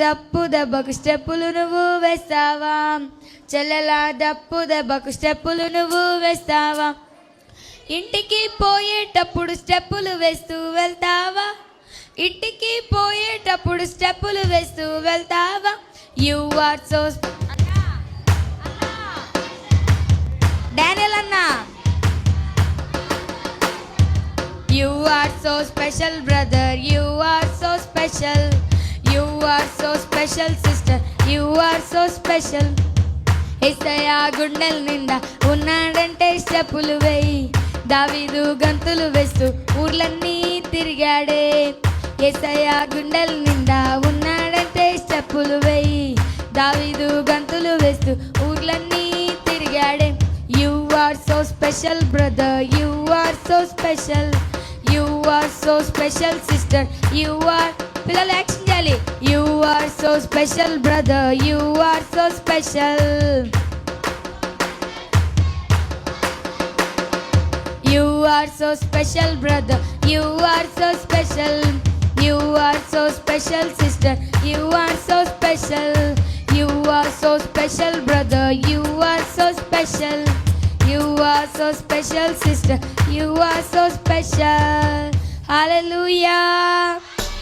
డప్పు దెబ్బకు స్టెప్పులు నువ్వు వేస్తావా? చెల్లెలా డప్పు దెబ్బకు స్టెప్పులు నువ్వు వేస్తావా? ఇంటికి పోయేటప్పుడు స్టెప్పులు వేస్తూ వెళ్తావా? ఇంటికి పోయేటప్పుడు స్టెప్పులు వేస్తూ వెళ్తావా? యు ఆర్ సో డానియల్ అన్నా, you are so special brother, you are so special, you are so special sister, you are so special. యేసయ్య గుండెల నిండా ఉన్నాడంటే స్టెప్పులు వేయి, దావీదు గంతులు వేస్తూ ఊర్లన్నీ తిరిగాడే. యేసయ్య గుండెల నిండా ఉన్నాడంటే స్టెప్పులు వేయి, దావీదు గంతులు వేస్తూ ఊర్లన్నీ తిరిగాడే. You are so special brother, you are so special, you are so special sister, you are పిల్లలు యాక్షన్ చేయాలి. You are so special brother, you are so special, you are so special brother, you are so special, you are so special sister, you are so special, you are so special brother, you are so special, you are so special sister, you are so special. Hallelujah.